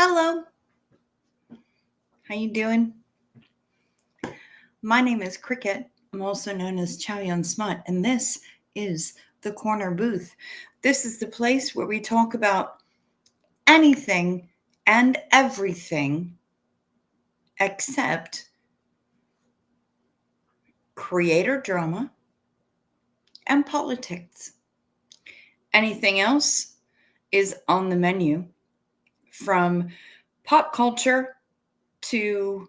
Hello, how you doing? My name is Cricket. I'm also known as Chow Yun Smut, and this is the Corner Booth. This is the place where we talk about anything and everything except creator drama and politics. Anything else is on the menu, from pop culture to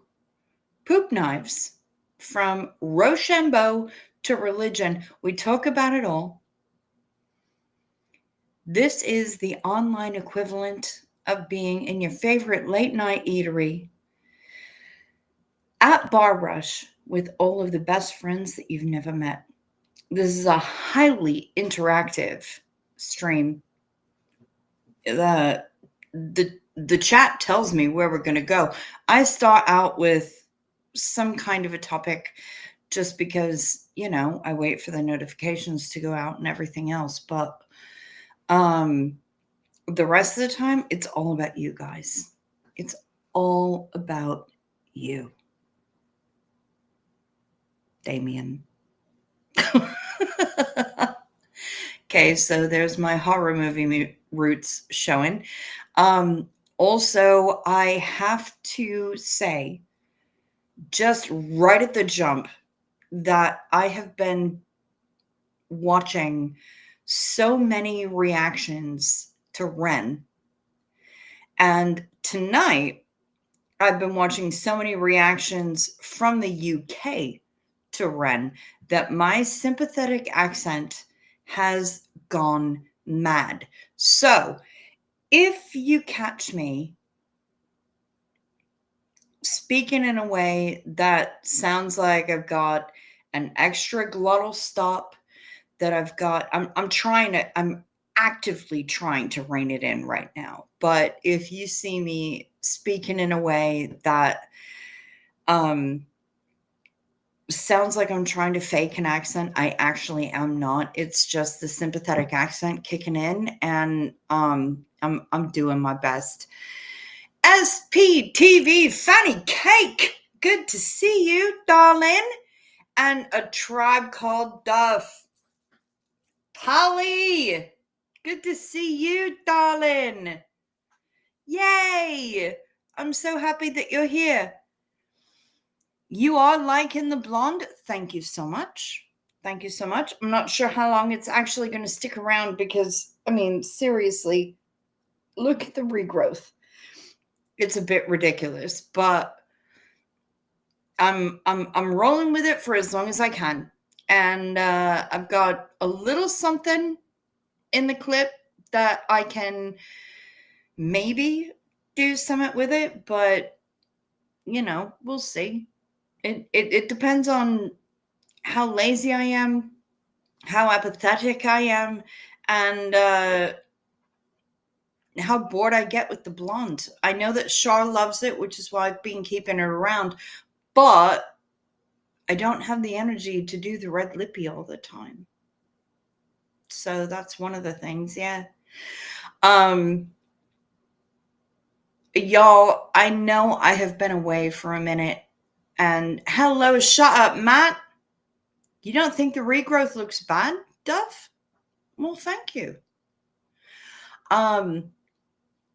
poop knives, from Rochambeau to religion. We talk about it all. This is the online equivalent of being in your favorite late night eatery at Bar Rush with all of the best friends that you've never met. This is a highly interactive stream. The chat tells me where we're going to go. I start out with some kind of a topic just because, I wait for the notifications to go out and everything else. But the rest of the time, it's all about you guys. It's all about you. Damien. Okay, so there's my horror movie roots showing. Also, I have to say, just right at the jump, that I have been watching so many reactions to Ren. And tonight, I've been watching so many reactions from the UK to Ren that my sympathetic accent has gone mad. So, if you catch me speaking in a way that sounds like I've got an extra glottal stop, that I'm actively trying to rein it in right now. But if you see me speaking in a way that sounds like I'm trying to fake an accent, I actually am not. It's just the sympathetic accent kicking in, and I'm doing my best. SPTV Fanny Cake, good to see you, darling. And A Tribe Called Duff. Polly, good to see you, darling. Yay! I'm so happy that you're here. You are liking the blonde. Thank you so much. Thank you so much. I'm not sure how long it's actually going to stick around because, seriously, look at the regrowth. It's a bit ridiculous, but I'm rolling with it for as long as I can. And I've got a little something in the clip that I can maybe do something with it, but we'll see. It depends on how lazy I am, how apathetic I am, and how bored I get with the blonde. I know that Char loves it, which is why I've been keeping her around, but I don't have the energy to do the red lippy all the time. So that's one of the things, yeah. Y'all, I know I have been away for a minute, and hello, shut up, Matt. You don't think the regrowth looks bad, Duff? Well, thank you.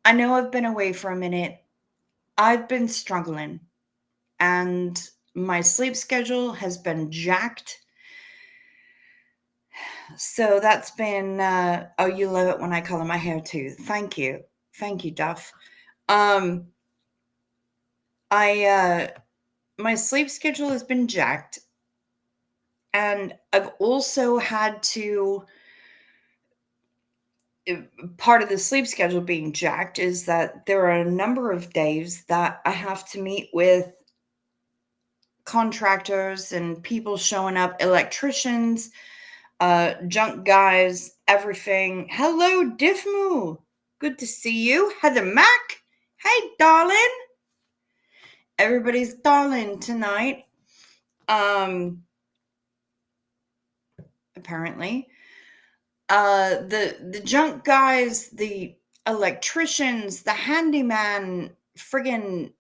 I know I've been away for a minute. I've been struggling, and my sleep schedule has been jacked. So that's been, oh, you love it when I color my hair too. Thank you. Thank you, Duff. My sleep schedule has been jacked, and I've also had to, part of the sleep schedule being jacked is that there are a number of days that I have to meet with contractors and people showing up, electricians, junk guys, everything. Hello, Diffmoo. Good to see you. Heather Mack. Hey, darling. Everybody's darling tonight. Apparently. The junk guys, the electricians, the handyman, friggin',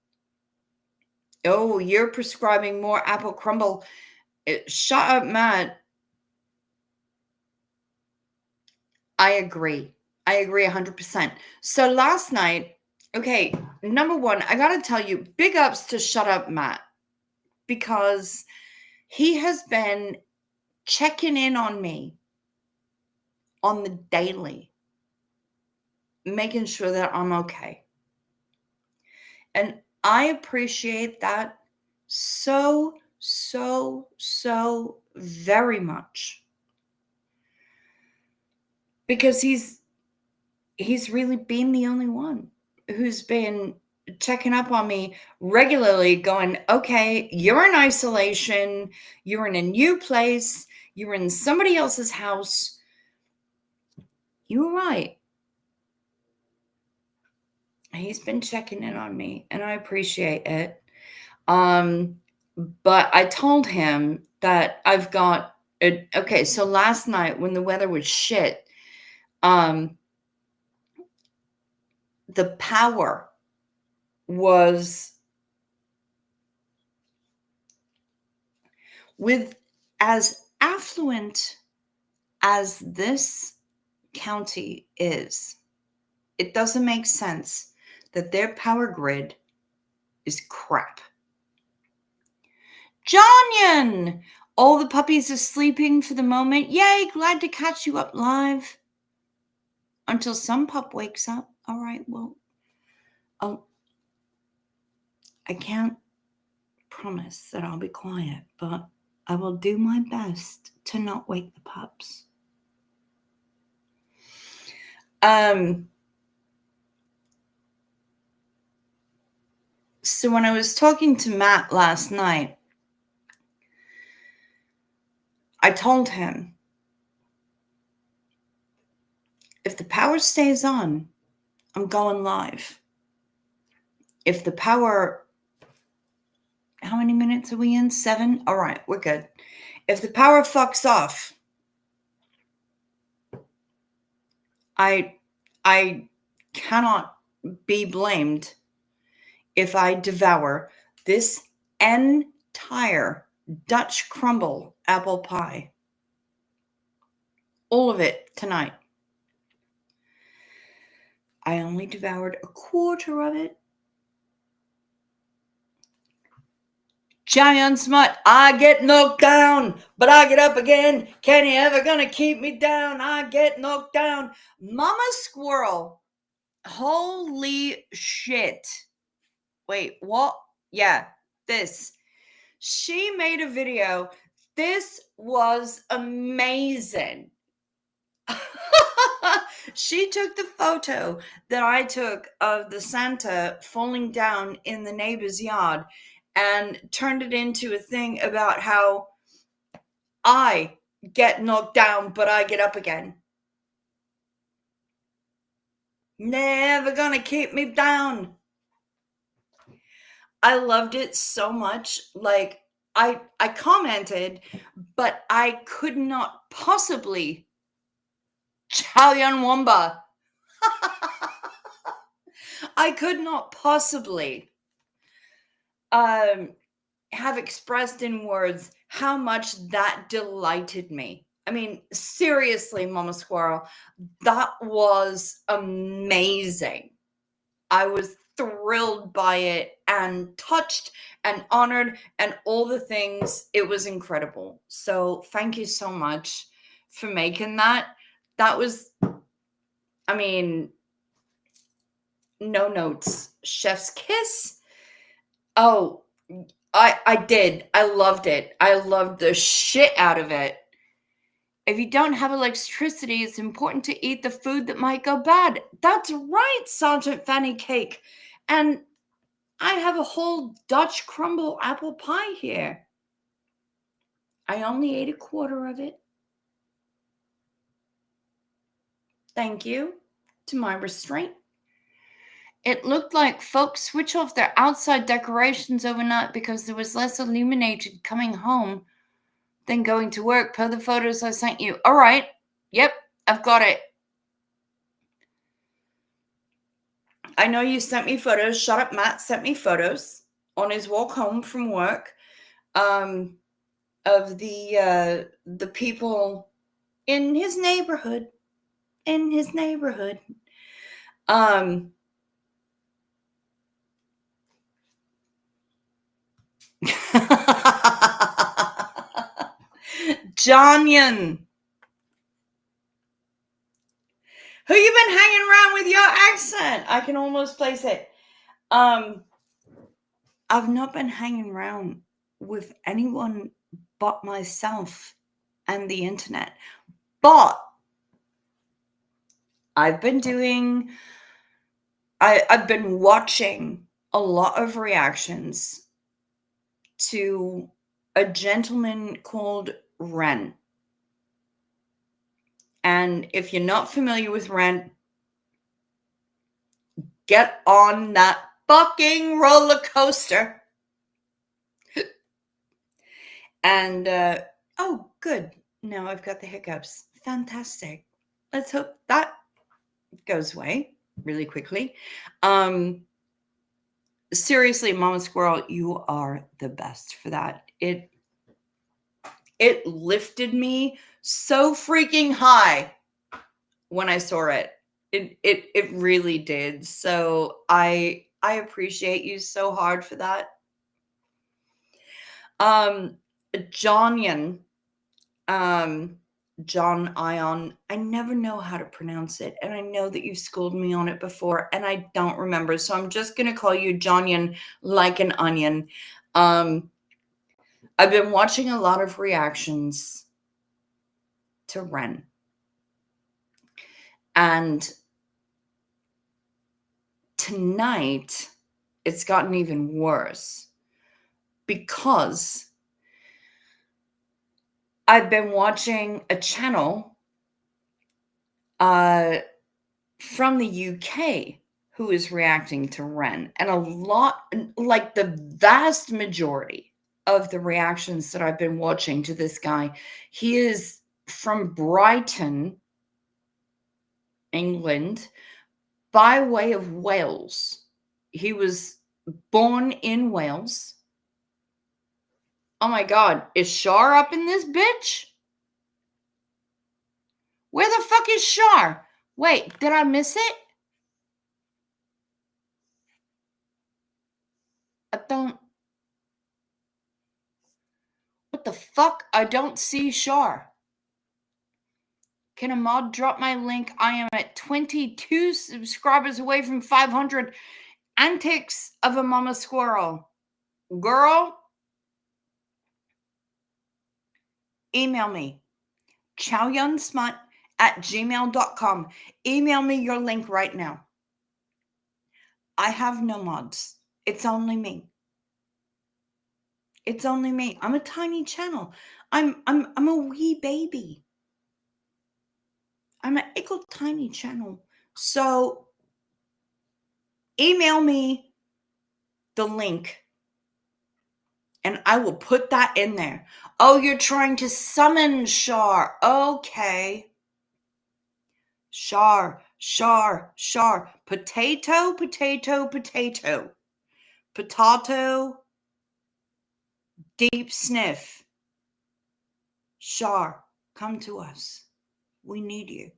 oh, you're prescribing more apple crumble. Shut up, Matt. I agree. I agree 100%. So last night, okay, number one, I got to tell you, big ups to Shut Up, Matt, because he has been checking in on me on the daily, making sure that I'm okay. And I appreciate that so, so, so very much. Because he's really been the only one who's been checking up on me regularly, going, okay, you're in isolation, you're in a new place, you're in somebody else's house. You were right. He's been checking in on me, and I appreciate it. But I told him that I've got okay, so last night when the weather was shit, the power was with as affluent as this county is. It doesn't make sense that their power grid is crap. Jonyan! All the puppies are sleeping for the moment. Yay, glad to catch you up live. Until some pup wakes up. All right, well, I can't promise that I'll be quiet, but I will do my best to not wake the pups. So when I was talking to Matt last night, I told him, if the power stays on, I'm going live. If the power, how many minutes are we in? 7? All right, we're good. If the power fucks off, I cannot be blamed if I devour this entire Dutch crumble apple pie. All of it tonight. I only devoured a quarter of it. Giant smut, I get knocked down, but I get up again. Can you ever gonna keep me down? I get knocked down. Mama Squirrel. Holy shit. Wait, what? Yeah, this. She made a video. This was amazing. She took the photo that I took of the Santa falling down in the neighbor's yard and turned it into a thing about how I get knocked down, but I get up again. Never gonna keep me down. I loved it so much. Like, I commented, but I could not possibly Chalian Wamba. I could not possibly have expressed in words how much that delighted me. I mean, seriously, Mama Squirrel, that was amazing. I was thrilled by it and touched and honored and all the things. It was incredible. So thank you so much for making that. That was, I mean, no notes. Chef's kiss. Oh, I did. I loved it. I loved the shit out of it. If you don't have electricity, it's important to eat the food that might go bad. That's right, Sergeant Fanny Cake. And I have a whole Dutch crumble apple pie here. I only ate a quarter of it. Thank you to my restraint. It looked like folks switch off their outside decorations overnight because there was less illuminated coming home than going to work, per the photos I sent you. All right. Yep, I've got it. I know you sent me photos. Shut Up Matt sent me photos on his walk home from work of the people in his neighborhood. Jonyan, who you been hanging around with your accent? I can almost place it. I've not been hanging around with anyone but myself and the internet. But I've been watching a lot of reactions to a gentleman called Ren. And if you're not familiar with Ren, get on that fucking roller coaster. And, oh, good. Now I've got the hiccups. Fantastic. Let's hope that goes away really quickly. Seriously, Mama Squirrel, you are the best for that. It lifted me so freaking high when I saw it. It really did. So I appreciate you so hard for that. Jonyan, John Ion, I never know how to pronounce it, and I know that you've schooled me on it before, and I don't remember, so I'm just gonna call you Jonyan like an onion. I've been watching a lot of reactions to Ren, and tonight it's gotten even worse because I've been watching a channel from the UK who is reacting to Ren, and a lot, like the vast majority of the reactions that I've been watching to this guy, he is from Brighton, England, by way of Wales. He was born in Wales. Oh my God, is Shar up in this bitch? Where the fuck is Shar? Wait, did I miss it? I don't. What the fuck? I don't see Shar. Can a mod drop my link? I am at 22 subscribers away from 500. Antics of a mama squirrel. Girl, email me. chowyunsmut@gmail.com. Email me your link right now. I have no mods. It's only me. It's only me. I'm a tiny channel. I'm a wee baby. I'm an ickle tiny channel. So email me the link and I will put that in there. Oh, you're trying to summon Shar. Okay. Shar. Potato, potato, potato. Potato. Deep sniff. Shar, come to us. We need you.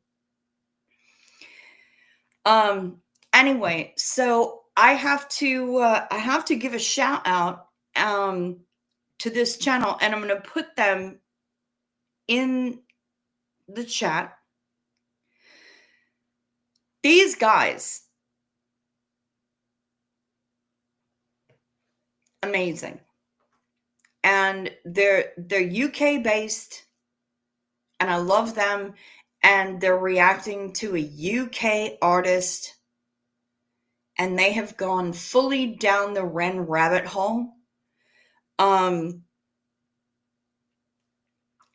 Anyway, so I have to give a shout out to this channel, and I'm going to put them in the chat. These guys, amazing. And they're UK based, and I love them, and they're reacting to a UK artist, and they have gone fully down the Ren rabbit hole.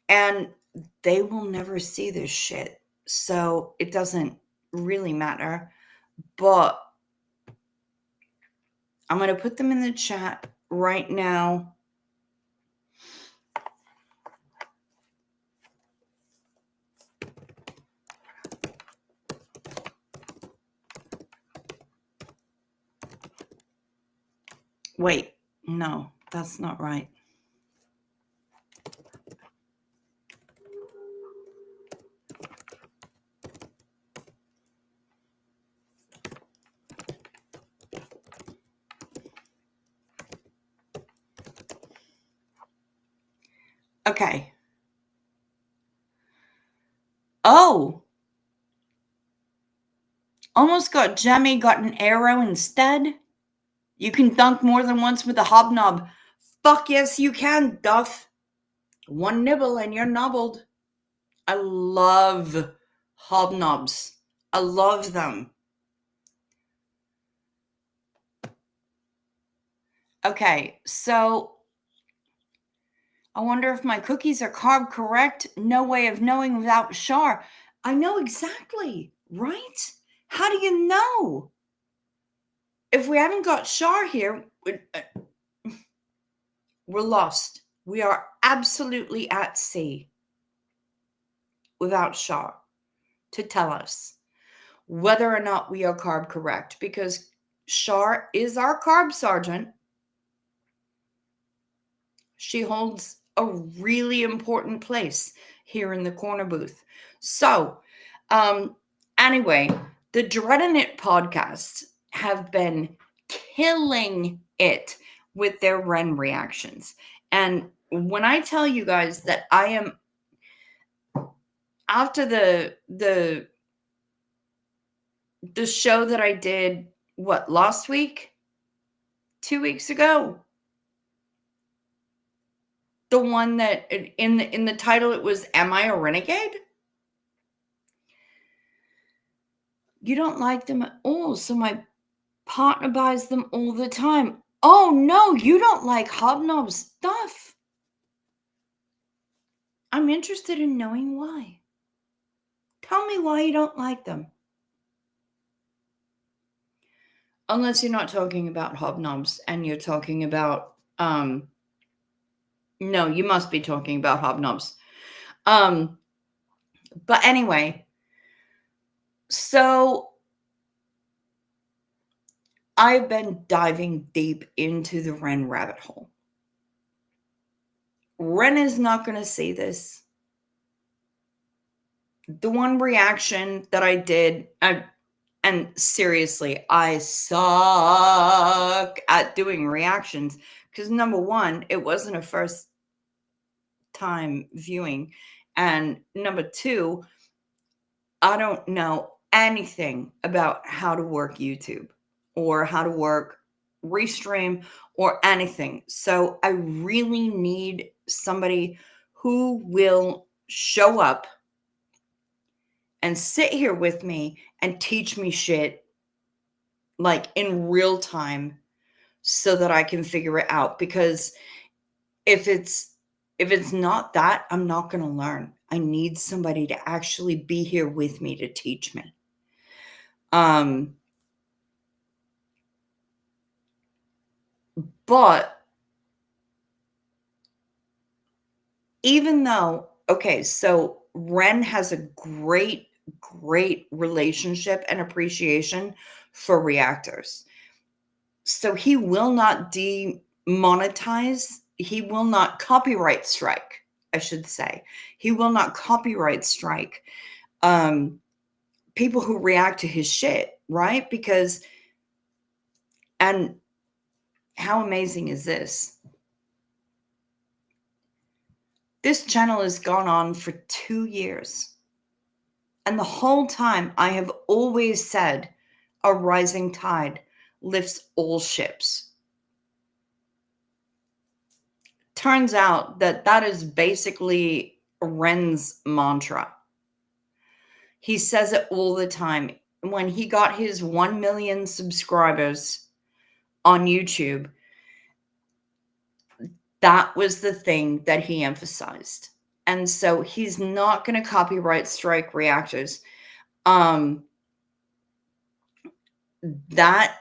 And they will never see this shit, so it doesn't really matter. But I'm going to put them in the chat right now. Wait, no, that's not right. Okay. Oh, almost got Jemmy, got an arrow instead. You can dunk more than once with a hobnob. Fuck yes, you can, Duff. One nibble and you're nobbled. I love hobnobs. I love them. Okay, so I wonder if my cookies are carb correct. No way of knowing without Char. I know exactly, right? How do you know? If we haven't got Char here, we're lost. We are absolutely at sea without Char to tell us whether or not we are carb correct, because Char is our carb sergeant. She holds a really important place here in the corner booth. So, anyway, the Dreading It podcast have been killing it with their Ren reactions. And when I tell you guys that I am, after the show that I did, what, last week? 2 weeks ago? The one that in the title it was Am I a Renegade? You don't like them at all, so my partner buys them all the time. Oh no, you don't like hobnob stuff. I'm interested in knowing why. Tell me why you don't like them. Unless you're not talking about hobnobs and you're talking about no, you must be talking about hobnobs. But anyway, so I've been diving deep into the Ren rabbit hole. Ren is not going to see this. The one reaction that I did, and seriously, I suck at doing reactions because number one, it wasn't a first time viewing. And number two, I don't know anything about how to work YouTube or how to work Restream or anything. So I really need somebody who will show up and sit here with me and teach me shit like in real time so that I can figure it out. Because if it's not that, I'm not going to learn. I need somebody to actually be here with me to teach me. But even though, okay, so Ren has a great relationship and appreciation for reactors. So he will not demonetize, he will not copyright strike, I should say. He will not copyright strike people who react to his shit, right? Because, and how amazing is this? This channel has gone on for 2 years. And the whole time I have always said a rising tide lifts all ships. Turns out that that is basically Ren's mantra. He says it all the time. When he got his 1 million subscribers on YouTube, that was the thing that he emphasized. And so he's not going to copyright strike reactors. That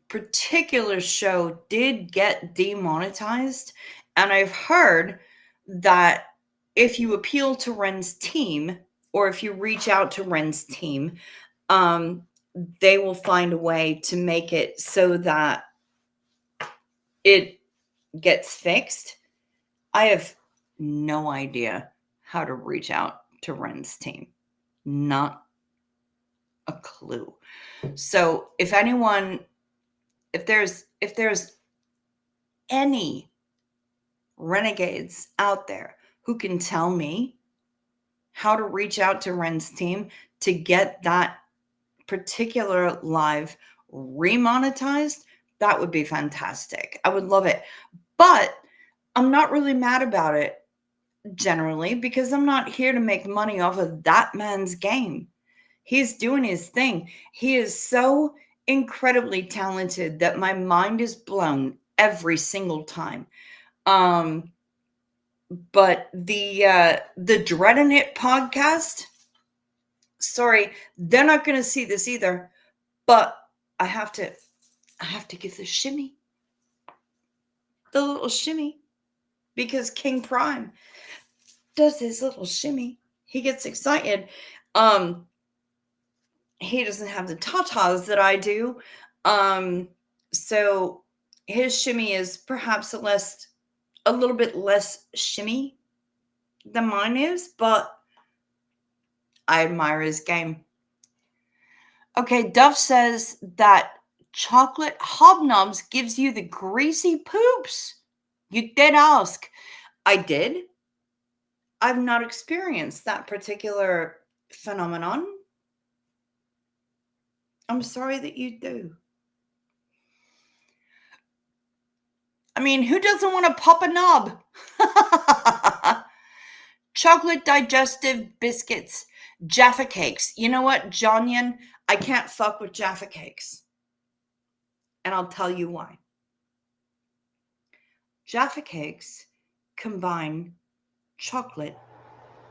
particular show did get demonetized, and I've heard that if you appeal to Ren's team or if you reach out to Ren's team, they will find a way to make it so that it gets fixed. I have no idea how to reach out to Ren's team. Not a clue. So if there's any renegades out there who can tell me how to reach out to Ren's team to get that particular live remonetized, that would be fantastic. I would love it. But I'm not really mad about it generally, because I'm not here to make money off of that man's game. He's doing his thing. He is so incredibly talented that my mind is blown every single time. But the Dreading It podcast, sorry, they're not going to see this either, but I have to give the shimmy, the little shimmy, because King Prime does his little shimmy. He gets excited. He doesn't have the tatas that I do. So his shimmy is perhaps a little bit less shimmy than mine is, but I admire his game. Okay, Duff says that chocolate hobnobs gives you the greasy poops. You did ask. I did. I've not experienced that particular phenomenon. I'm sorry that you do. I mean, who doesn't want to pop a knob? Chocolate digestive biscuits, Jaffa cakes. You know what, Jonyan? I can't fuck with Jaffa cakes. And I'll tell you why. Jaffa cakes combine chocolate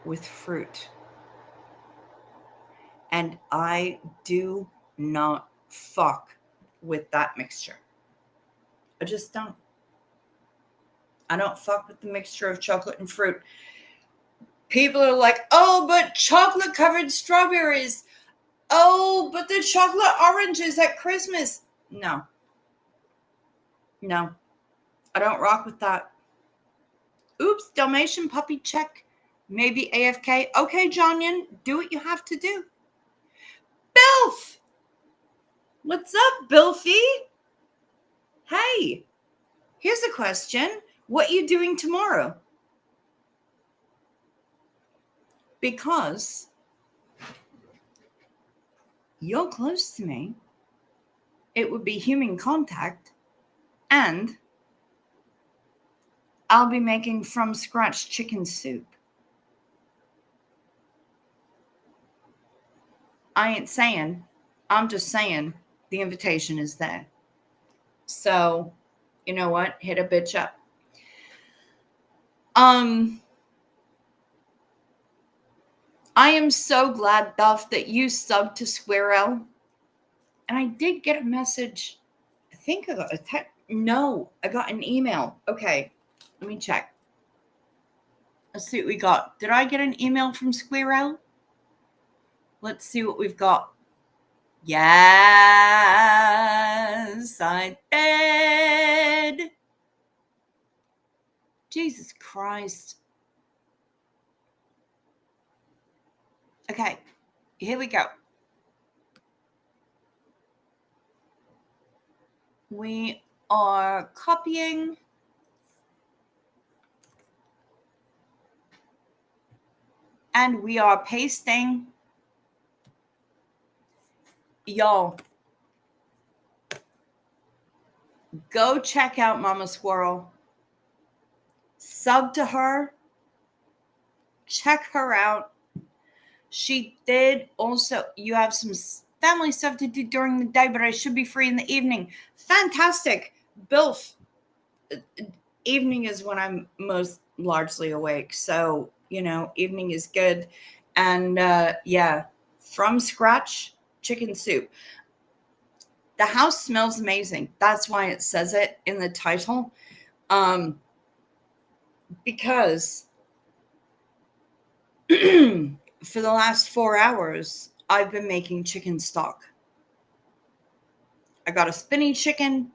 with fruit. And I do not fuck with that mixture. I just don't. I don't fuck with the mixture of chocolate and fruit. People are like, oh, but chocolate covered strawberries. Oh, but the chocolate oranges at Christmas. No. I don't rock with that. Oops, Dalmatian puppy check. Maybe AFK. Okay, Jonyan, do what you have to do. Bilf! What's up, Bilfy? Hey, here's a question. What are you doing tomorrow? Because you're close to me. It would be human contact, and I'll be making from scratch chicken soup. I ain't saying, I'm just saying the invitation is there. So, you know what? Hit a bitch up. I am so glad, Duff, that you subbed to Squirrel. And I did get a message. I think I got a text. No, I got an email. Okay, let me check. Let's see what we got. Did I get an email from Squirrel? Let's see what we've got. Yes, I did. Jesus Christ. Okay, here we go. We are copying. And we are pasting. Y'all, go check out Mama Squirrel. Sub to her. Check her out. She did also, you have some family stuff to do during the day, but I should be free in the evening. Fantastic. Bilf, evening is when I'm most largely awake. So, evening is good. And yeah, from scratch chicken soup. The house smells amazing. That's why it says it in the title. Because for the last 4 hours, I've been making chicken stock. I got a spinny chicken.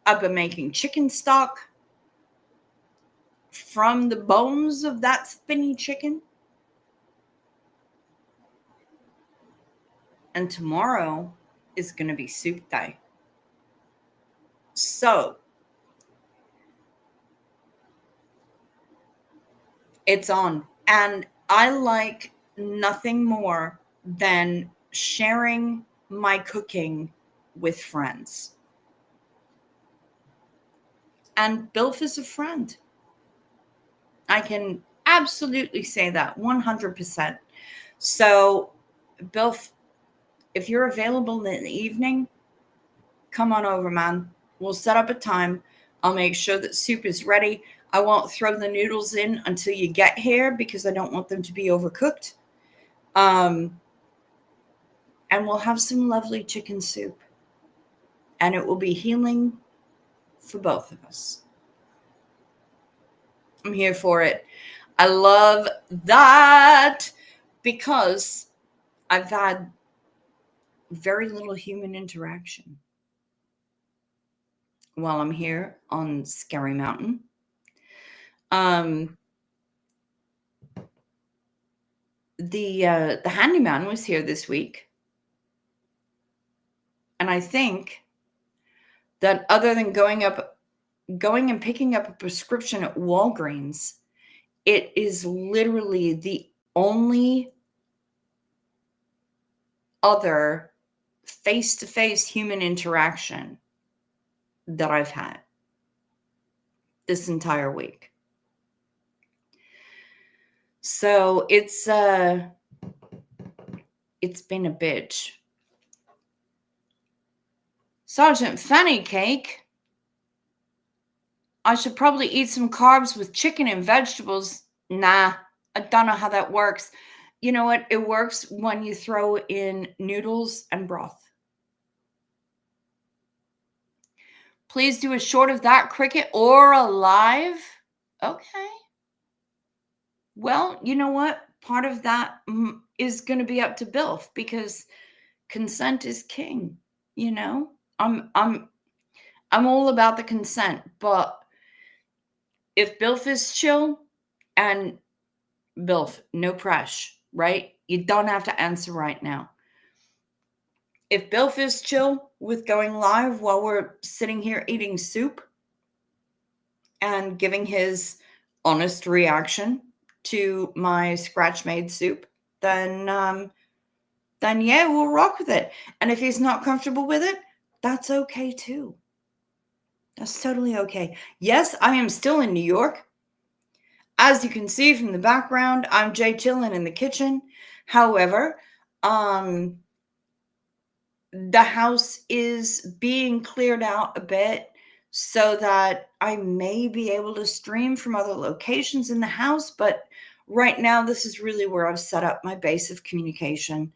I've been making chicken stock from the bones of that spinny chicken. And tomorrow is going to be soup day. So it's on. And I like nothing more than sharing my cooking with friends. And Bilf is a friend. I can absolutely say that 100%. So, Bilf, if you're available in the evening, come on over, man. We'll set up a time. I'll make sure that soup is ready. I won't throw the noodles in until you get here because I don't want them to be overcooked. And we'll have some lovely chicken soup. And it will be healing for both of us. I'm here for it. I love that because I've had very little human interaction while I'm here on Scary Mountain. The handyman was here this week, and I think that other than going and picking up a prescription at Walgreens, it is literally the only other face-to-face human interaction that I've had this entire week. So it's been a bitch. Sergeant Fanny Cake, I should probably eat some carbs with chicken and vegetables. Nah, I don't know how that works. You know what? It works when you throw in noodles and broth. Please do a short of that, Cricket, or a live. Okay. Well, you know what? Part of that is going to be up to Bilf because consent is king. You know, I'm all about the consent, but if Bilf is chill, and Bilf, no pressure, right? You don't have to answer right now. If Bilf is chill with going live while we're sitting here eating soup and giving his honest reaction to my scratch-made soup, then yeah, we'll rock with it. And if he's not comfortable with it, that's okay too. That's totally okay. Yes, I am still in New York. As you can see from the background, I'm Jay chilling in the kitchen. However, the house is being cleared out a bit so that I may be able to stream from other locations in the house. But right now, this is really where I've set up my base of communication.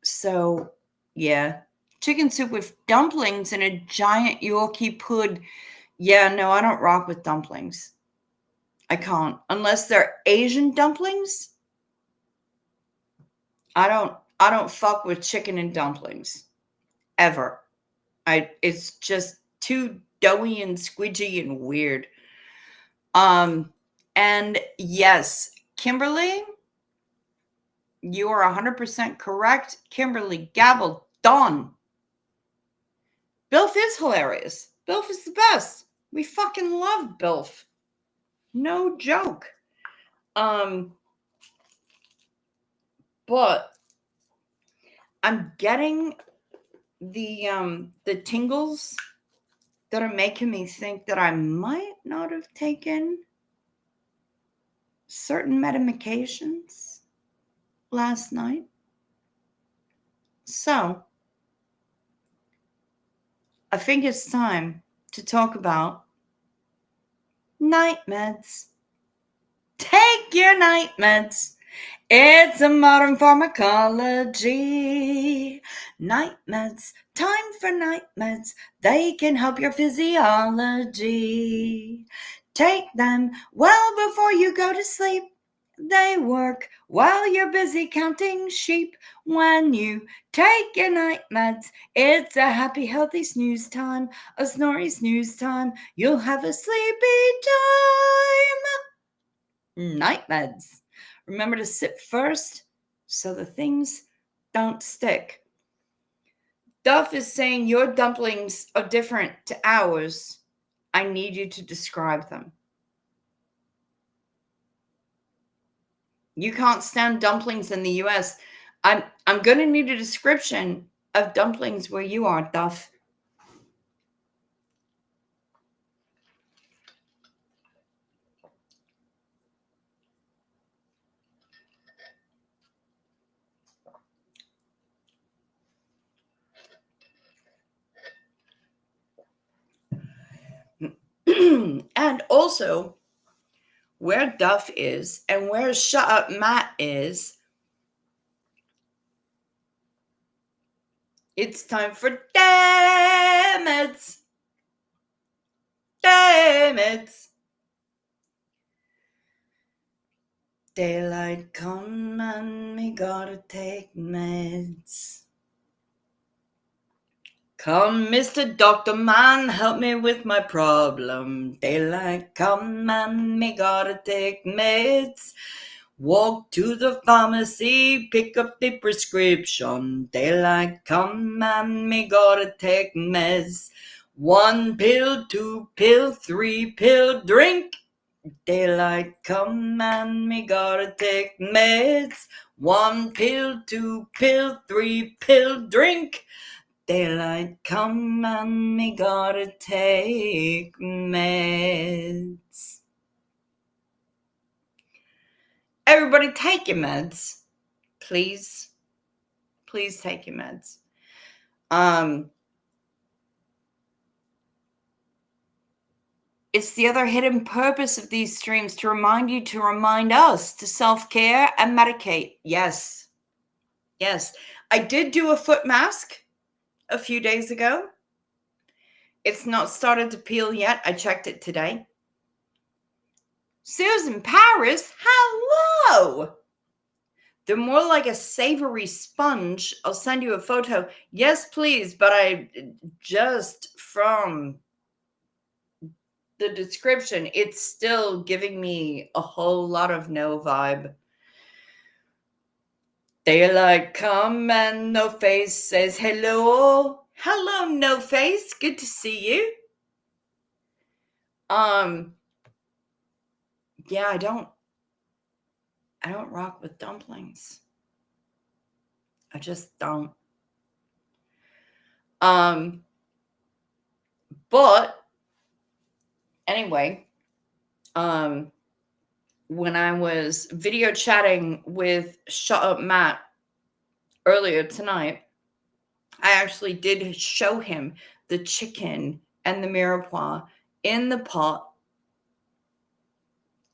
So, yeah. Chicken soup with dumplings and a giant Yorkie pud. Yeah, no, I don't rock with dumplings. I can't. Unless they're Asian dumplings. I don't fuck with chicken and dumplings. Ever. It's just too doughy and squidgy and weird. And yes, Kimberly, you are 100% correct. Kimberly Gabble Dawn. Bilf is hilarious. Bilf is the best. We fucking love Bilf. No joke. But I'm getting the tingles that are making me think that I might not have taken certain medications last night. So I think it's time to talk about night meds. Take your night meds. It's a modern pharmacology. Night meds, time for night meds. They can help your physiology. Take them well before you go to sleep. they work while you're busy counting sheep. When you take your night meds, it's a happy, healthy snooze time, a snory snooze time. You'll have a sleepy time. Night meds. Remember to sip first so the things don't stick. Duff is saying your dumplings are different to ours. I need you to describe them. You can't stand dumplings in the US. I'm going to need a description of dumplings where you are, Duff. And also, where Duff is and where Shut Up Matt is, it's time for damn it. Damn it. Daylight come and me gotta take meds. Come, Mr. Doctor Man, help me with my problem. Daylight come and me gotta take meds. Walk to the pharmacy, pick up the prescription. Daylight come and me gotta take meds. 1 pill, 2 pill, 3 pill, drink. Daylight come and me gotta take meds. 1 pill, 2 pill, 3 pill, drink. Daylight come and me gotta take meds. Everybody take your meds. Please. Please take your meds. It's the other hidden purpose of these streams to remind you to remind us to self-care and medicate. Yes. Yes. I did do a foot mask a few days ago. It's not started to peel yet. I checked it today. Susan Paris, hello. They're more like a savory sponge. I'll send you a photo. Yes, please. But I just from the description, it's still giving me a whole lot of no vibe. Daylight come and No Face says hello. Hello, No Face. Good to see you. Yeah, I don't rock with dumplings. I just don't. But anyway, when I was video chatting with Shut Up Matt earlier tonight, I actually did show him the chicken and the mirepoix in the pot,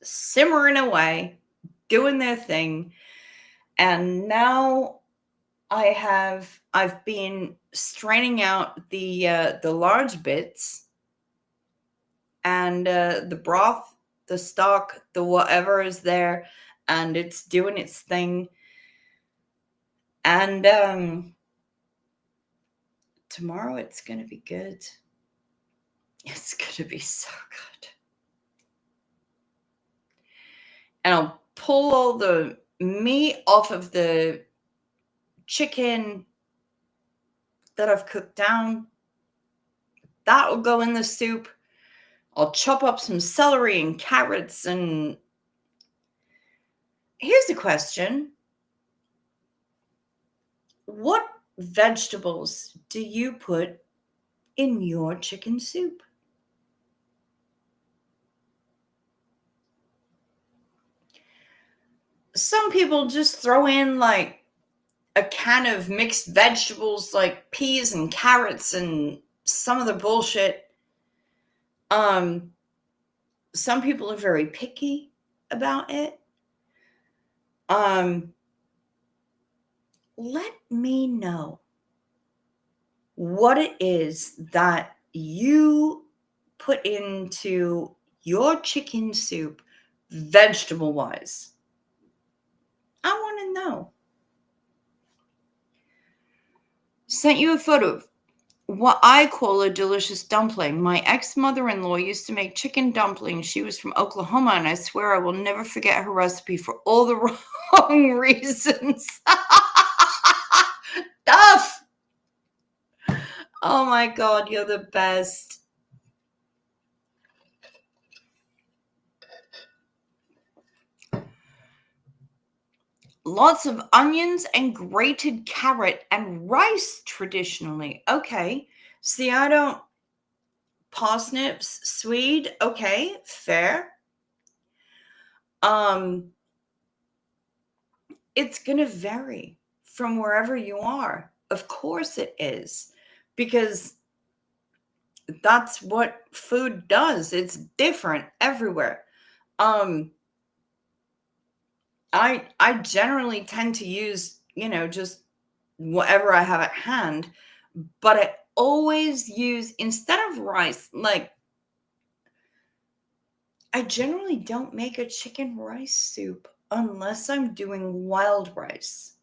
simmering away, doing their thing. And now I've been straining out the large bits and the broth, the stock, the whatever is there, and it's doing its thing. And tomorrow it's gonna be good. It's gonna be so good. And I'll pull all the meat off of the chicken that I've cooked down. That will go in the soup. I'll chop up some celery and carrots. And here's a question. What vegetables do you put in your chicken soup? Some people just throw in like a can of mixed vegetables like peas and carrots and some of the bullshit. Some people are very picky about it. Let me know what it is that you put into your chicken soup vegetable-wise. I want to know. Sent you a photo of what I call a delicious dumpling. My ex-mother-in-law used to make chicken dumplings. She was from Oklahoma, and I swear I will never forget her recipe for all the wrong reasons. Duff! Oh my God, you're the best. Lots of onions and grated carrot and rice traditionally. Okay. See, I don't. Parsnips, Swede. Okay, fair. Um, it's going to vary from wherever you are. Of course it is, because that's what food does. It's different everywhere. I generally tend to use, just whatever I have at hand, but I always use, instead of rice, like I generally don't make a chicken rice soup unless I'm doing wild rice,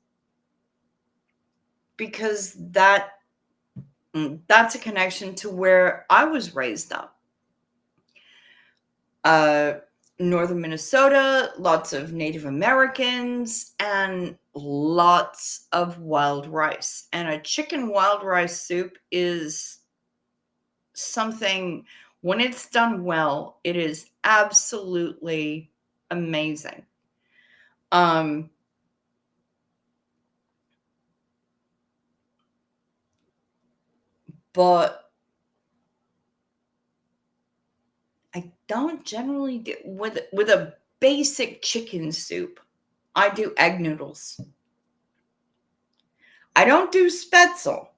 because that's a connection to where I was raised up. Northern Minnesota, lots of Native Americans, and lots of wild rice. And a chicken wild rice soup is something, when it's done well, it is absolutely amazing. But I don't generally do with a basic chicken soup. I do egg noodles. I don't do spätzle.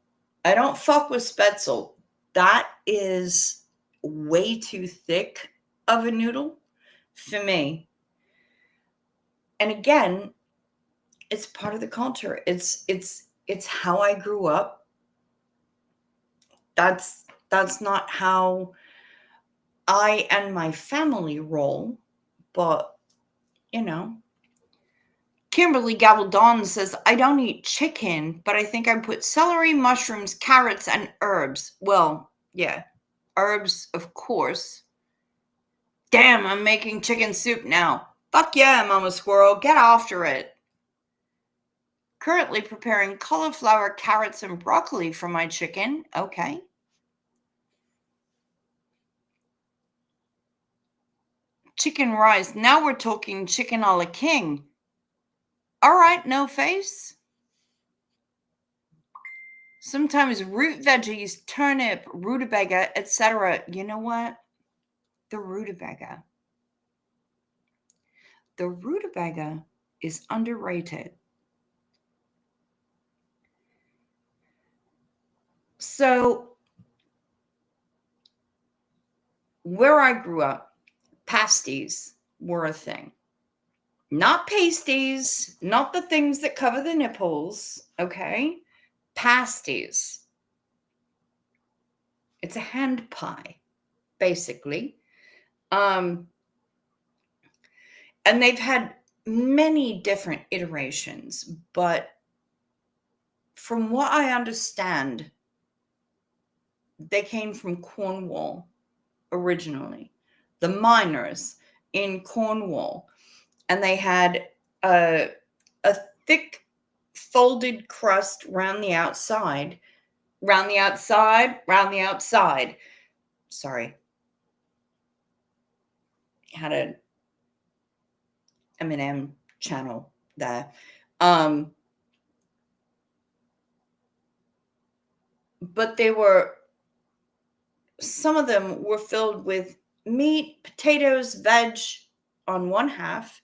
I don't fuck with spätzle. That is way too thick of a noodle for me. And again, it's part of the culture. It's how I grew up. That's not how I and my family roll, but Kimberly Gabaldon says, I don't eat chicken, but I think I put celery, mushrooms, carrots, and herbs. Well, yeah, herbs, of course. Damn, I'm making chicken soup now. Fuck yeah, Mama Squirrel, get after it. Currently preparing cauliflower, carrots, and broccoli for my chicken. Okay. Chicken rice. Now we're talking chicken a la king. All right, no face. Sometimes root veggies, turnip, rutabaga, etc. You know what? The rutabaga. The rutabaga is underrated. So, where I grew up, pasties were a thing. Not pasties, not the things that cover the nipples, okay? Pasties. It's a hand pie, basically. And they've had many different iterations, but from what I understand, they came from Cornwall originally. The miners in Cornwall, and they had a thick folded crust round the outside. Sorry. Had a Eminem channel there. But some of them were filled with meat, potatoes, veg on one half,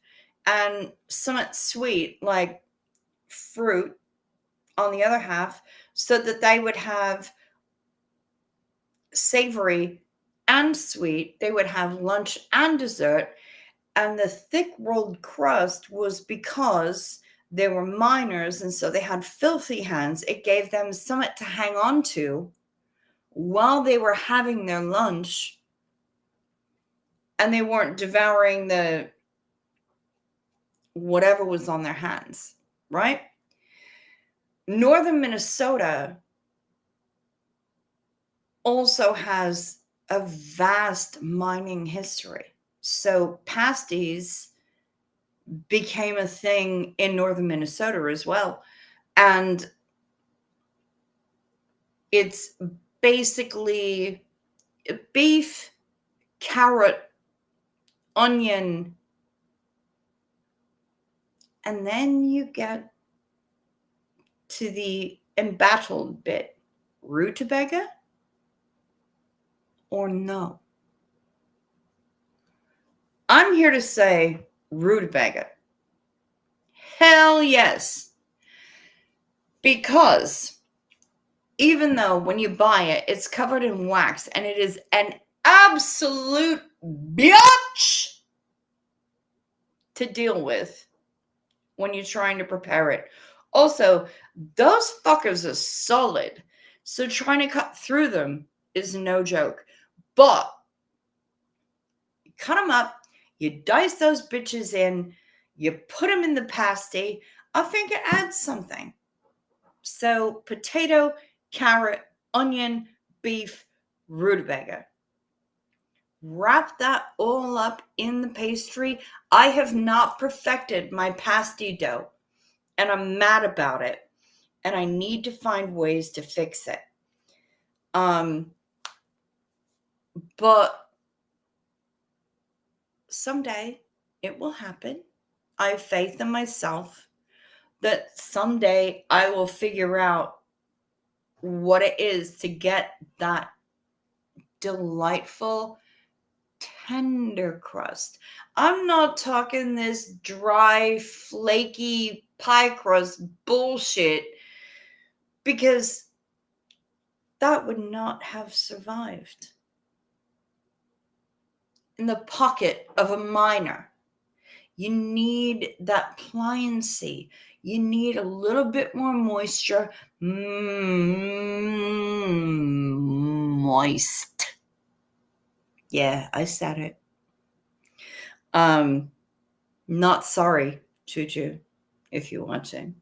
and somewhat sweet, like fruit, on the other half, so that they would have savory and sweet. They would have lunch and dessert. And the thick rolled crust was because they were miners, and so they had filthy hands. It gave them something to hang on to while they were having their lunch, and they weren't devouring the whatever was on their hands, right? Northern Minnesota also has a vast mining history. So pasties became a thing in northern Minnesota as well. And it's basically beef, carrot, onion, and then you get to the embattled bit. Rutabaga or no? I'm here to say rutabaga. Hell yes. Because even though when you buy it, it's covered in wax and it is an absolute bitch to deal with when you're trying to prepare it. Also, those fuckers are solid. So trying to cut through them is no joke. But you cut them up, you dice those bitches in, you put them in the pasty. I think it adds something. So potato, carrot, onion, beef, rutabaga. Wrap that all up in the pastry. I have not perfected my pasty dough, and I'm mad about it. And I need to find ways to fix it. But someday it will happen. I have faith in myself that someday I will figure out what it is to get that delightful, tender crust. I'm not talking this dry, flaky pie crust bullshit, because that would not have survived in the pocket of a miner. You need that pliancy. You need a little bit more moisture. Moist. Yeah, I said it. Not sorry, Choo Choo, if you're watching.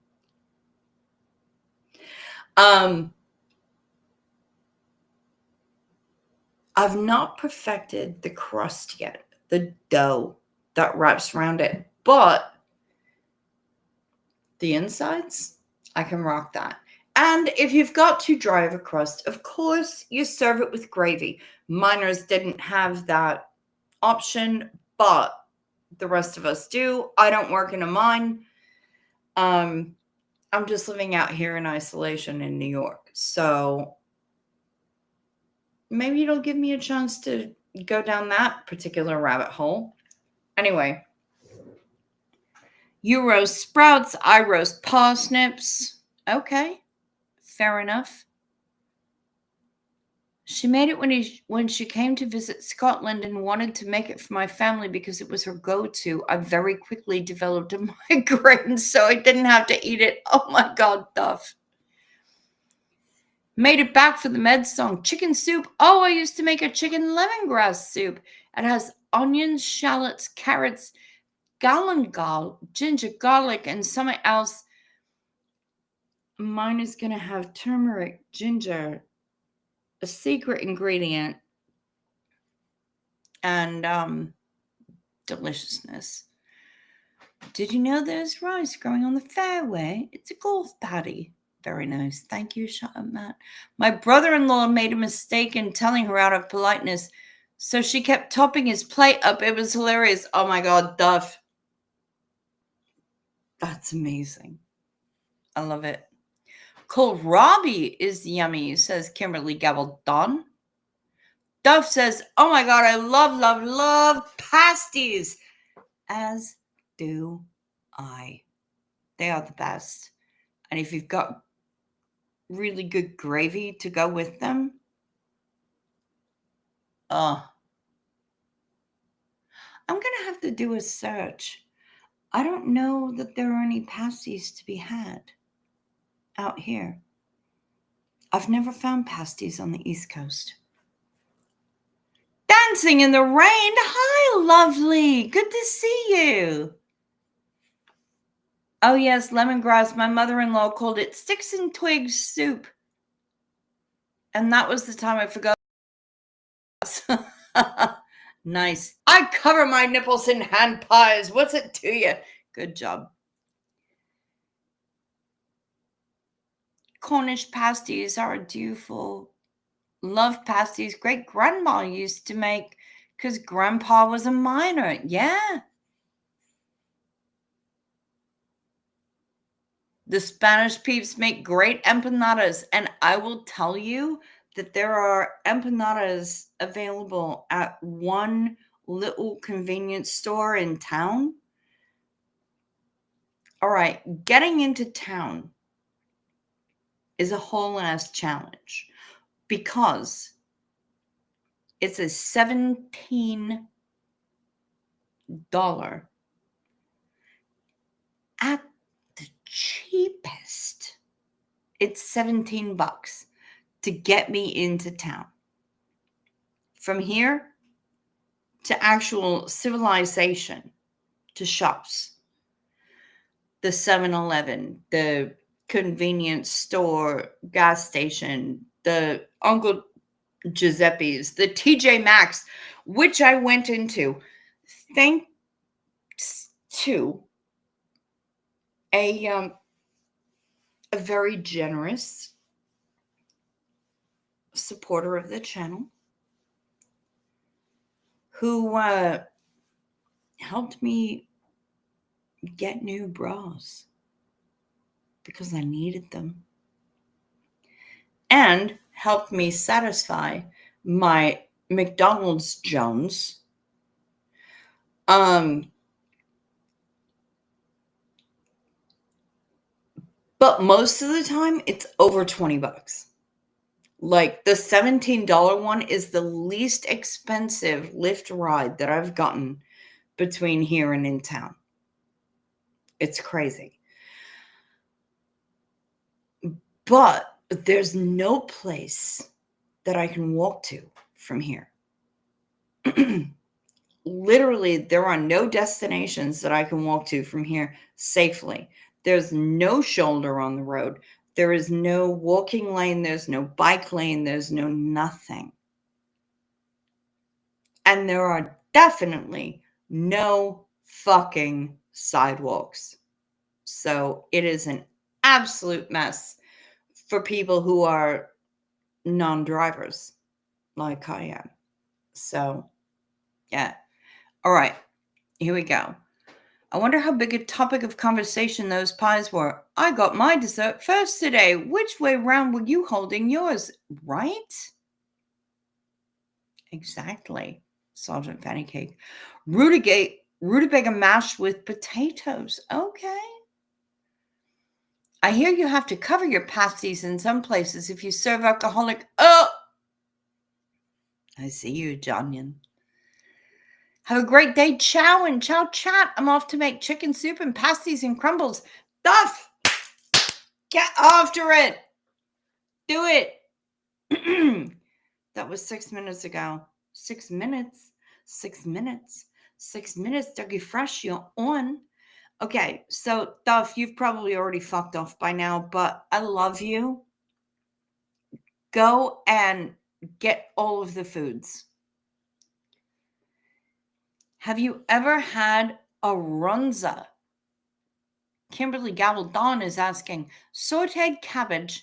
I've not perfected the crust yet, the dough that wraps around it, but the insides, I can rock that. And if you've got too dry of a crust, of course, you serve it with gravy. Miners didn't have that option, but the rest of us do. I don't work in a mine. I'm just living out here in isolation in New York. So maybe it'll give me a chance to go down that particular rabbit hole. Anyway, you roast sprouts, I roast parsnips. Okay, fair enough. She made it when she came to visit Scotland and wanted to make it for my family because it was her go-to. I very quickly developed a migraine, so I didn't have to eat it. Oh my God, Duff. Made it back for the med song. Chicken soup. Oh, I used to make a chicken lemongrass soup. It has onions, shallots, carrots, galangal, ginger, garlic, and something else. Mine is going to have turmeric, ginger, a secret ingredient, and deliciousness. Did you know there's rice growing on the fairway? It's a golf paddy. Very nice. Thank you. Shut up, Matt. My brother-in-law made a mistake in telling her out of politeness, so she kept topping his plate up. It was hilarious. Oh my God, Duff. That's amazing. I love it. Kohlrabi is yummy, says Kimberly Gabaldon. Duff says, oh my God, I love pasties. As do I. They are the best. And if you've got really good gravy to go with them, I'm going to have to do a search. I don't know that there are any pasties to be had out here. I've never found pasties on the East Coast. Dancing in the rain. Hi, lovely. Good to see you. Oh, yes, lemongrass. My mother-in-law called it sticks and twigs soup. And that was the time I forgot. Nice. I cover my nipples in hand pies. What's it to you? Good job. Cornish pasties are beautiful. Love pasties. Great grandma used to make because grandpa was a miner. Yeah. The Spanish peeps make great empanadas. And I will tell you that there are empanadas available at one little convenience store in town. All right, getting into town is a whole ass challenge because it's a $17 at the cheapest. It's $17 to get me into town. From here to actual civilization, to shops, the 7-Eleven, the convenience store, gas station, the Uncle Giuseppe's, the TJ Maxx, which I went into thanks to a very generous supporter of the channel who helped me get new bras because I needed them and helped me satisfy my McDonald's Jones. But most of the time it's over $20. Like the $17 one is the least expensive Lyft ride that I've gotten between here and in town. It's crazy. But there's no place that I can walk to from here. Literally, there are no destinations that I can walk to from here safely. There's no shoulder on the road. There is no walking lane. There's no bike lane. There's no nothing. And there are definitely no fucking sidewalks. So it is an absolute mess for people who are non-drivers like I am. So, yeah. All right, here we go. I wonder how big a topic of conversation those pies were. I got my dessert first today. Which way round were you holding yours? Right? Exactly. Sergeant Fanny Cake. Rutabaga mashed with potatoes. Okay. I hear you have to cover your pasties in some places if you serve alcoholic. Oh! I see you, Jonyan. Have a great day. Ciao and ciao chat. I'm off to make chicken soup and pasties and crumbles. Duff! Get after it. Do it. That was 6 minutes ago. 6 minutes. 6 minutes. 6 minutes. Dougie Fresh, you're on. Okay, so Duff, you've probably already fucked off by now, but I love you. Go and get all of the foods. Have you ever had a runza? Kimberly Gabaldon is asking, sauteed cabbage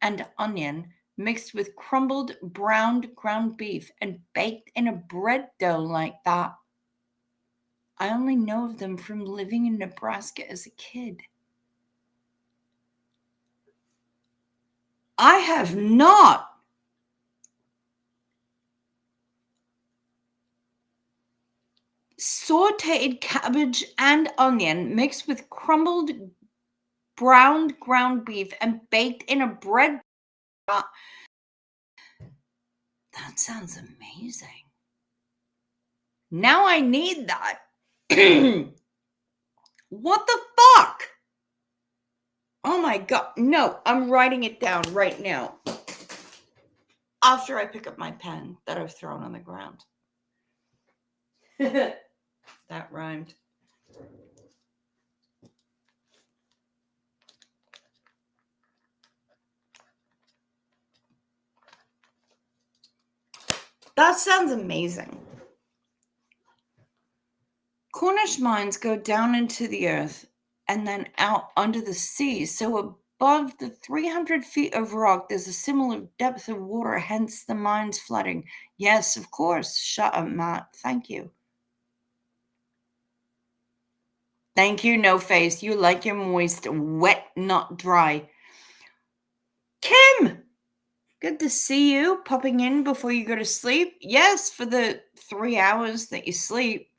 and onion mixed with crumbled browned ground beef and baked in a bread dough like that. I only know of them from living in Nebraska as a kid. I have not. Sauteed cabbage and onion mixed with crumbled browned ground beef and baked in a bread. That sounds amazing. Now I need that. What the fuck? Oh my God. No, I'm writing it down right now. After I pick up my pen that I've thrown on the ground. That rhymed. That sounds amazing. Cornish mines go down into the earth and then out under the sea. So above the 300 feet of rock, there's a similar depth of water, hence the mines flooding. Yes, of course. Shut up, Matt. Thank you. Thank you, No Face. You like your moist, wet, not dry. Kim! Good to see you popping in before you go to sleep. Yes, for the 3 hours that you sleep.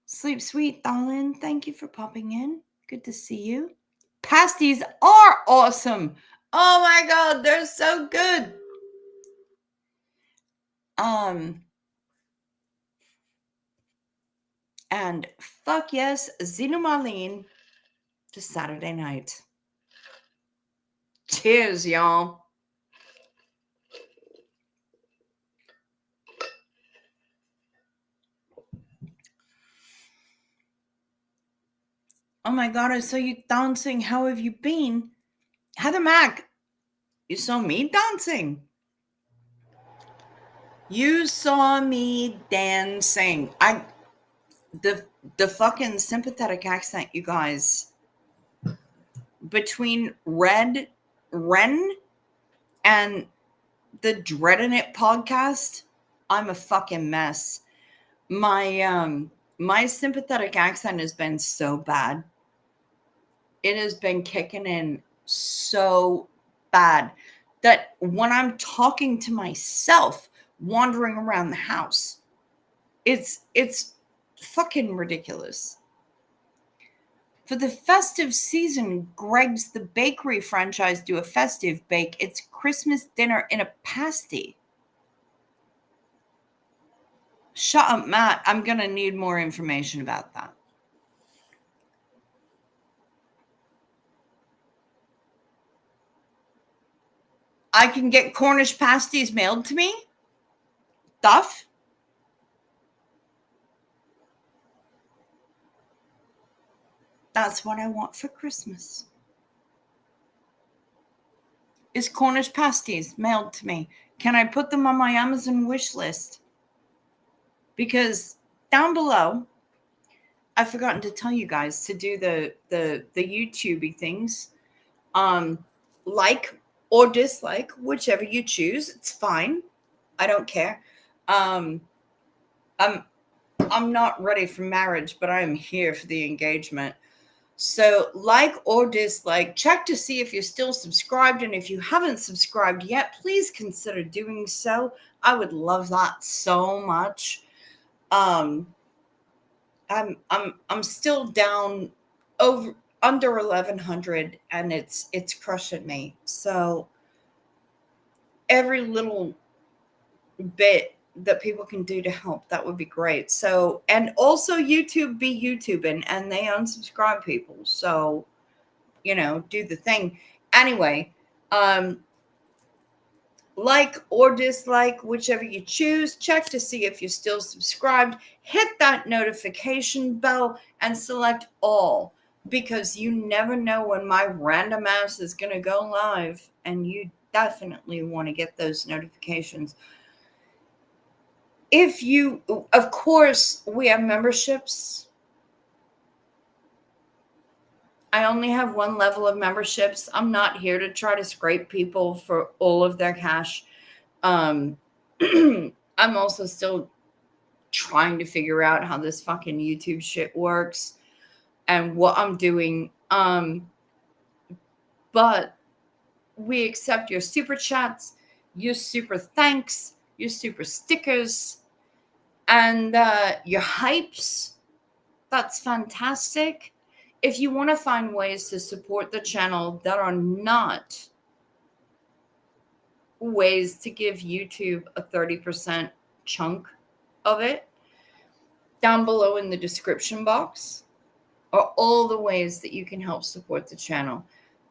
Sleep sweet, darling. Thank you for popping in. Good to see you. Pasties are awesome. Oh my god, they're so good. And fuck yes, Zeno Marlene to Saturday night. Cheers, y'all. Oh my god, I saw you dancing. How have you been? Heather Mack, you saw me dancing. You saw me dancing. The fucking sympathetic accent, you guys. Between Ren and the Dreading It podcast, I'm a fucking mess. My sympathetic accent has been so bad. It has been kicking in so bad that when I'm talking to myself wandering around the house, it's fucking ridiculous. For the festive season, Greg's The Bakery franchise do a festive bake. It's Christmas dinner in a pasty. Shut up, Matt. I'm going to need more information about that. I can get Cornish pasties mailed to me? Stuff? That's what I want for Christmas. Is Cornish pasties mailed to me? Can I put them on my Amazon wish list? Because down below, I've forgotten to tell you guys to do the YouTubey things. Like or dislike, whichever you choose. It's fine. I don't care. I'm not ready for marriage, but I am here for the engagement. So like or dislike, check to see if you're still subscribed. And if you haven't subscribed yet, please consider doing so. I would love that so much. I'm still down over under 1100 and it's crushing me. So every little bit that people can do to help, that would be great. So, and also YouTube be YouTubing and they unsubscribe people. So, do the thing. Anyway, like or dislike, whichever you choose, check to see if you're still subscribed, hit that notification bell and select all, because you never know when my random ass is going to go live and you definitely want to get those notifications. If you, of course, we have memberships. I only have one level of memberships. I'm not here to try to scrape people for all of their cash. I'm also still trying to figure out how this fucking YouTube shit works and what I'm doing. But we accept your super chats, your super thanks, your super stickers, and your hypes. That's fantastic. If you want to find ways to support the channel that are not ways to give YouTube a 30% chunk of it, down below in the description box are all the ways that you can help support the channel.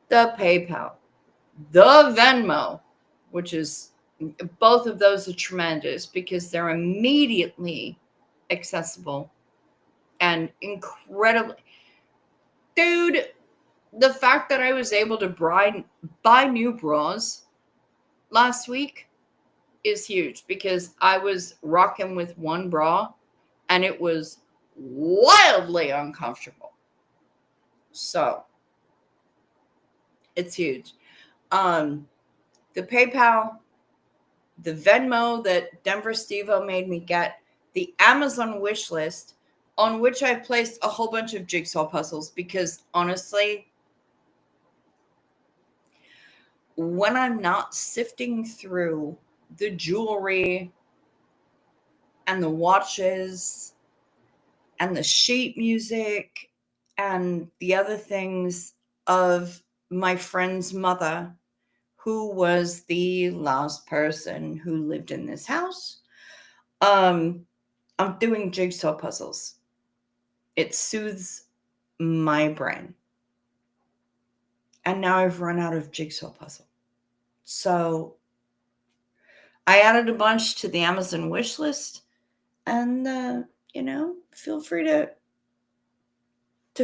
The PayPal, the Venmo, which is, both of those are tremendous because they're immediately accessible and incredibly. Dude, the fact that I was able to buy new bras, last week is huge because I was rocking with one bra and it was wildly uncomfortable. So it's huge. The PayPal, the Venmo that Denver Stevo made me get, the Amazon wish list on which I placed a whole bunch of jigsaw puzzles because honestly, when I'm not sifting through the jewelry and the watches and the sheet music and the other things of my friend's mother, who was the last person who lived in this house, I'm doing jigsaw puzzles. It soothes my brain. And now I've run out of jigsaw puzzle. So I added a bunch to the Amazon wish list. And, feel free to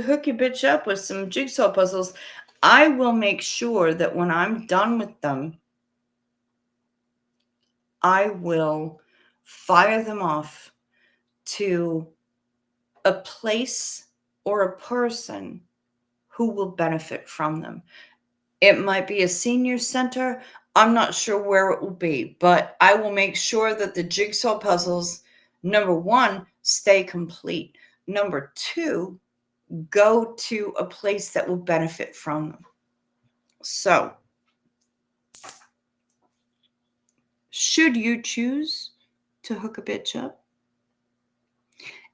hook your bitch up with some jigsaw puzzles. I will make sure that when I'm done with them, I will fire them off to a place or a person who will benefit from them. It might be a senior center. I'm not sure where it will be, but I will make sure that the jigsaw puzzles, number one, stay complete. Number two, go to a place that will benefit from them. So, should you choose to hook a bitch up?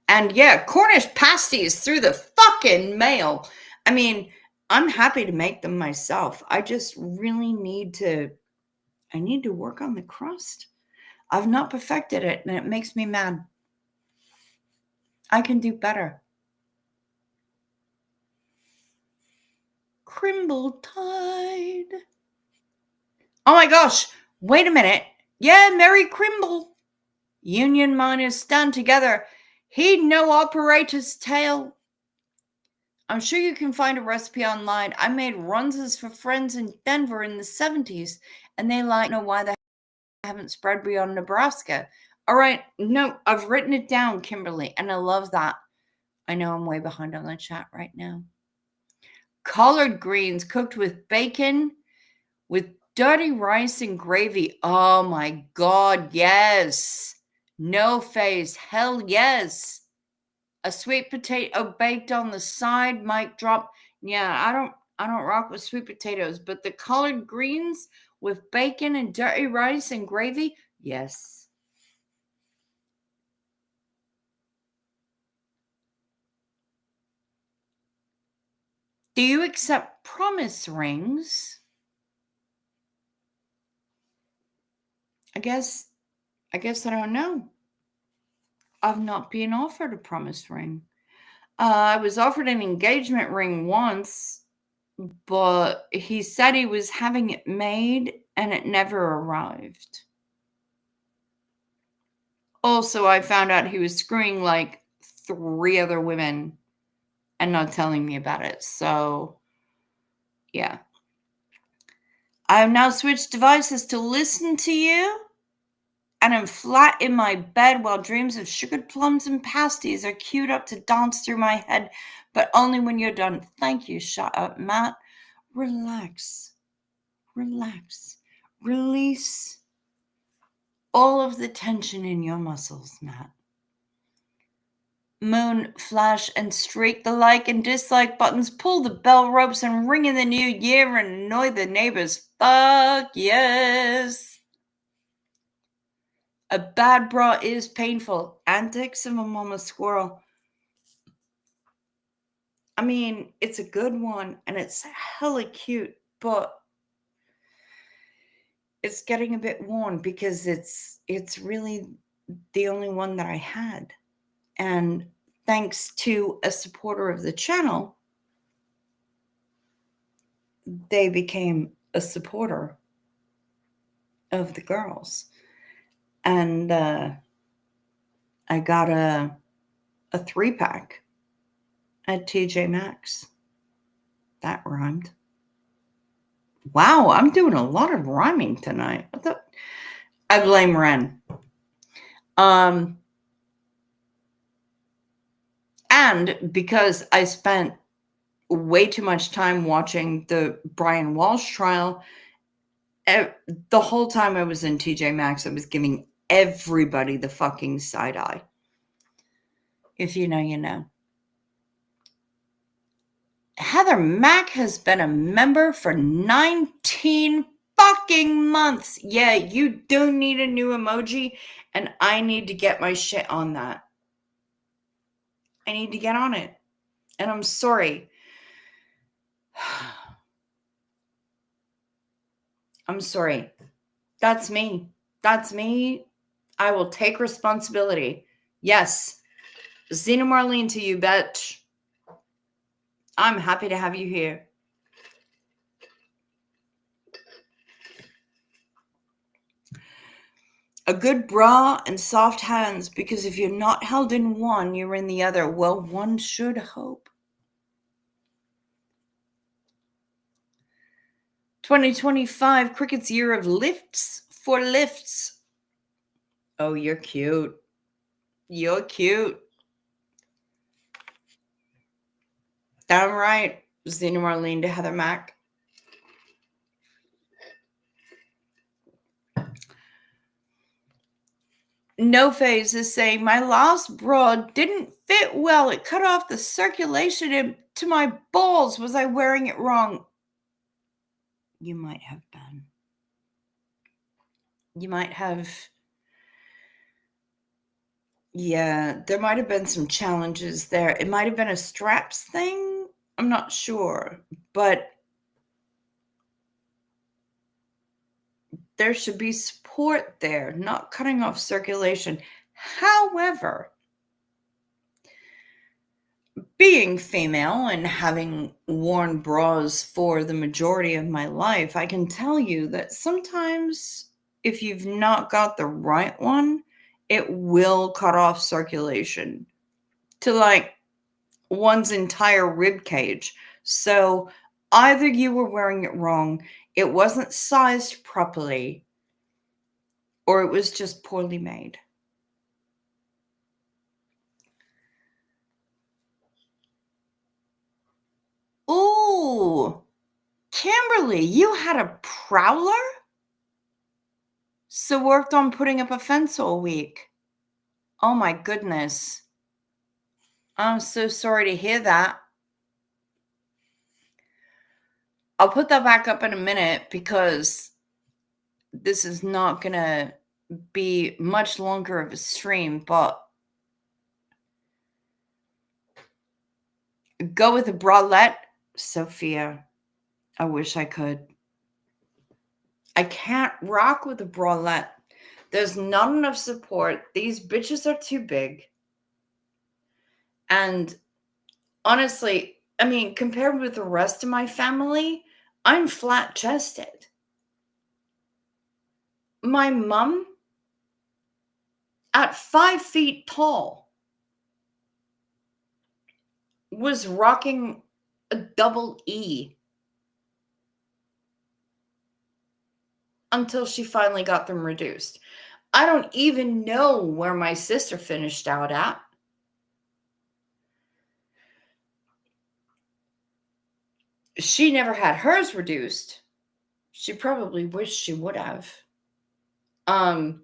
And yeah, Cornish pasties through the fucking mail. I mean, I'm happy to make them myself. I just really need to work on the crust. I've not perfected it and it makes me mad. I can do better. Crimble tide. Oh my gosh, wait a minute. Yeah, Merry Crimble. Union miners stand together. Heed no operator's tale. I'm sure you can find a recipe online. I made runses for friends in Denver in the 70s, and they like to know why they haven't spread beyond Nebraska. All right, no, I've written it down, Kimberly, and I love that. I know I'm way behind on the chat right now. Collard greens cooked with bacon, with dirty rice and gravy. Oh my God, yes. No face, hell yes. A sweet potato baked on the side, mic drop. Yeah, I don't rock with sweet potatoes, but the collard greens with bacon and dirty rice and gravy, yes. Do you accept promise rings? I guess I don't know. I've not been offered a promise ring. I was offered an engagement ring once, but he said he was having it made and it never arrived. Also, I found out he was screwing like 3 other women and not telling me about it. So, yeah. I have now switched devices to listen to you, and I'm flat in my bed while dreams of sugared plums and pasties are queued up to dance through my head, but only when you're done. Thank you, shut up, Matt. Relax. Relax. Release all of the tension in your muscles, Matt. Moon, flash, and streak the like and dislike buttons, pull the bell ropes and ring in the new year and annoy the neighbors. Fuck yes. A bad bra is painful. Antics of a mama squirrel. I mean, it's a good one and it's hella cute, but it's getting a bit worn because it's really the only one that I had. And thanks to a supporter of the channel, they became a supporter of the girls. And I got a 3-pack at TJ Maxx. That rhymed. Wow, I'm doing a lot of rhyming tonight. I blame Ren. And because I spent way too much time watching the Brian Walsh trial, the whole time I was in TJ Maxx, I was giving everybody the fucking side eye. If you know, you know. Heather Mack has been a member for 19 fucking months. Yeah, you do need a new emoji, and I need to get my shit on that. I need to get on it. And I'm sorry. I'm sorry. That's me. That's me. I will take responsibility. Yes. Xena Marlene to you, bitch. I'm happy to have you here. A good bra and soft hands, because if you're not held in one, you're in the other. Well, one should hope. 2025 Cricket's year of lifts for lifts. Oh, you're cute. You're cute. Damn right. Xena Marlene to Heather Mack. No Phase is saying, my last bra didn't fit well. It cut off the circulation to my balls. Was I wearing it wrong? You might have been. You might have. Yeah, there might have been some challenges there. It might have been a straps thing. I'm not sure. But there should be support there, not cutting off circulation. However, being female and having worn bras for the majority of my life, I can tell you that sometimes if you've not got the right one, it will cut off circulation to like one's entire rib cage. So either you were wearing it wrong, it wasn't sized properly, or it was just poorly made. Ooh, Kimberly, you had a prowler? So worked on putting up a fence all week. Oh my goodness. I'm so sorry to hear that. I'll put that back up in a minute because this is not going to be much longer of a stream, but go with a bralette, Sophia. I wish I could. I can't rock with a bralette. There's not enough support. These bitches are too big. And honestly, I mean, compared with the rest of my family, I'm flat chested. My mom, at 5 feet tall, was rocking a double E until she finally got them reduced. I don't even know where my sister finished out at. She never had hers reduced. She probably wished she would have. But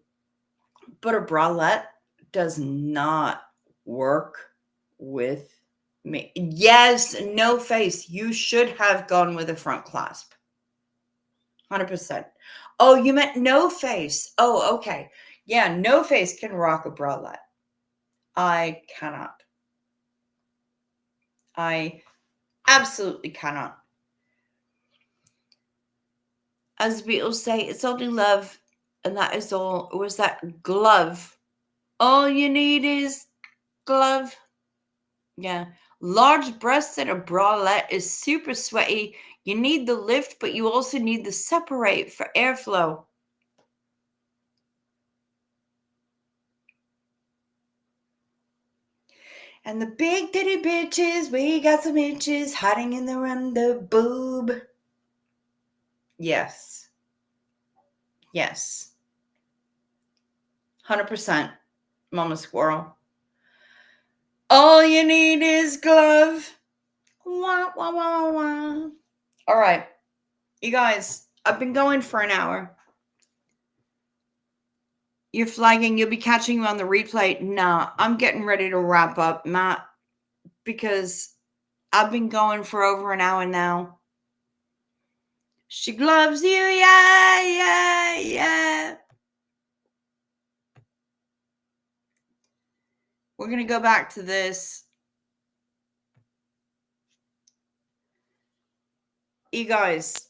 a bralette does not work with me. Yes, no face. You should have gone with a front clasp. 100%. Oh, you meant no face. Oh, okay. Yeah, no face can rock a bralette. I cannot. I absolutely cannot. As the Beatles say, it's only love, and that is all. It was that glove. All you need is glove. Yeah. Large breasts and a bralette is super sweaty. You need the lift, but you also need the separate for airflow. And the big titty bitches, we got some inches hiding in the under boob. Yes. Yes. 100%, Mama Squirrel. All you need is glove. Wah, wah, wah, wah. All right. You guys, I've been going for an hour. You're flagging, you'll be catching you on the replay. Nah, I'm getting ready to wrap up, Matt, because I've been going for over an hour now. She loves you, yeah, yeah, yeah. We're going to go back to this. You guys,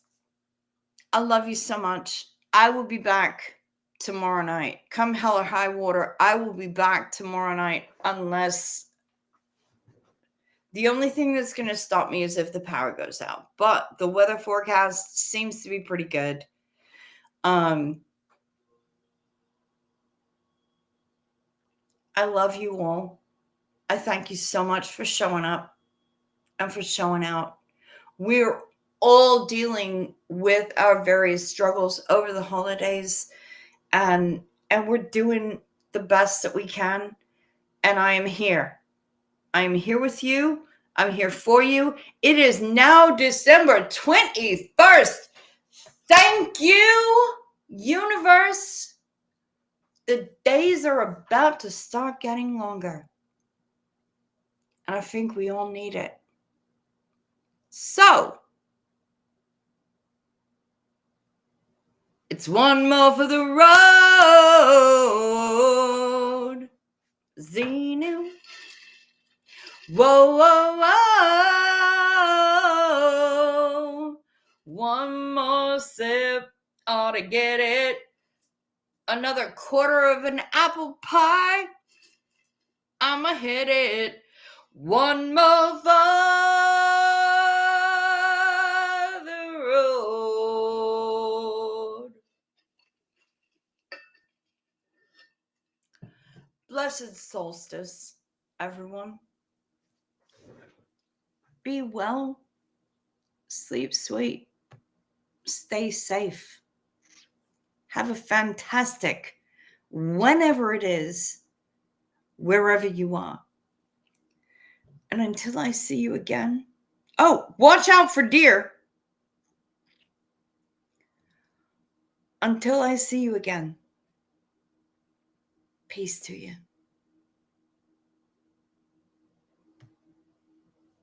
I love you so much. I will be back tomorrow night. Come hell or high water, I will be back tomorrow night unless the only thing that's going to stop me is if the power goes out. But the weather forecast seems to be pretty good. I love you all. I thank you so much for showing up and for showing out. We're all dealing with our various struggles over the holidays, and we're doing the best that we can. And I am here. I am here with you. I'm here for you. It is now December 21st. Thank you, universe. The days are about to start getting longer. And I think we all need it. So, it's one more for the road. Xenu. Whoa, whoa, whoa. One more sip ought to get it. Another quarter of an apple pie. I'ma hit it. One more for the road. Blessed solstice, everyone. Be well. Sleep sweet. Stay safe. Have a fantastic, whenever it is, wherever you are. And until I see you again. Oh, watch out for deer. Until I see you again. Peace to you.